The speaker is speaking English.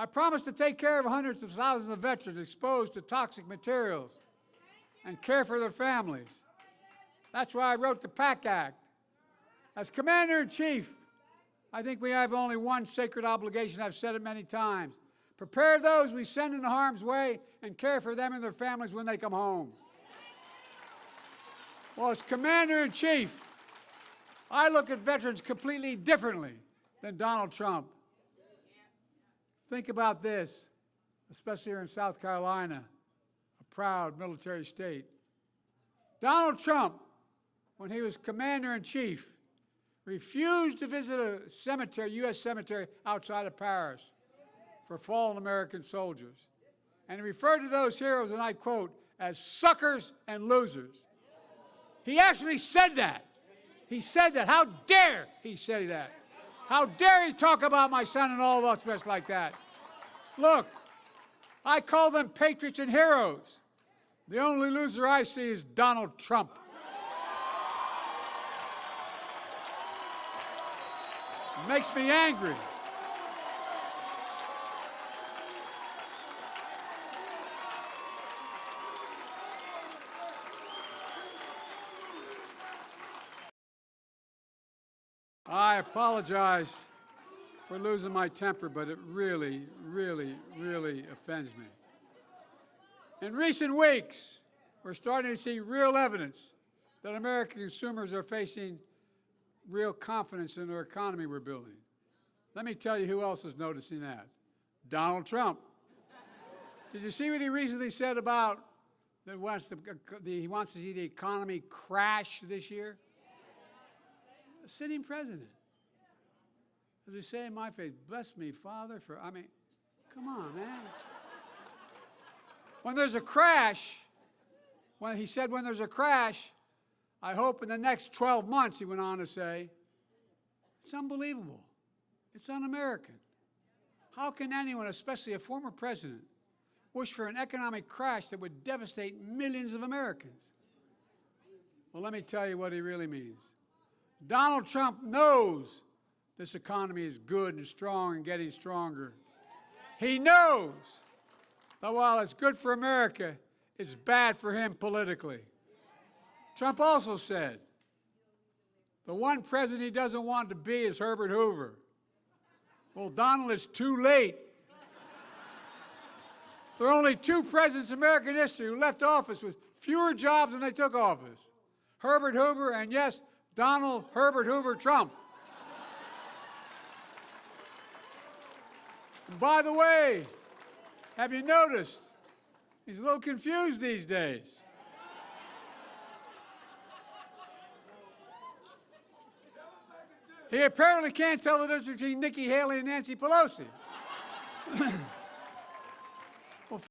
I promised to take care of hundreds of thousands of veterans exposed to toxic materials and care for their families. That's why I wrote the PAC Act. As Commander-in-Chief, I think we have only one sacred obligation. I've said it many times. Prepare those we send into harm's way and care for them and their families when they come home. Well, as Commander-in-Chief, I look at veterans completely differently than Donald Trump. Think about this, especially here in South Carolina, a proud military state. Donald Trump, when he was Commander-in-Chief, refused to visit a cemetery, U.S. cemetery outside of Paris for fallen American soldiers. And he referred to those heroes, and I quote, as suckers and losers. He actually said that. He said that. How dare he say that? How dare he talk about my son and all of us like that? Look, I call them patriots and heroes. The only loser I see is Donald Trump. It makes me angry. I apologize for losing my temper, but it really, really, really offends me. In recent weeks, we're starting to see real evidence that American consumers are facing real confidence in our economy we're building. Let me tell you who else is noticing that. Donald Trump. Did you see what he recently said about that he wants to see the economy crash this year? A sitting president. As they say in my face, bless me, Father, for, come on, man. When there's a crash, when there's a crash, I hope in the next 12 months, he went on to say, it's unbelievable. It's un-American. How can anyone, especially a former president, wish for an economic crash that would devastate millions of Americans? Well, let me tell you what he really means. Donald Trump knows this economy is good and strong and getting stronger. He knows that while it's good for America, it's bad for him politically. Trump also said, the one president he doesn't want to be is Herbert Hoover. Well, Donald, it's too late. There are only two presidents in American history who left office with fewer jobs than they took office. Herbert Hoover and, yes, Donald Herbert Hoover Trump. And by the way, have you noticed he's a little confused these days? He apparently can't tell the difference between Nikki Haley and Nancy Pelosi.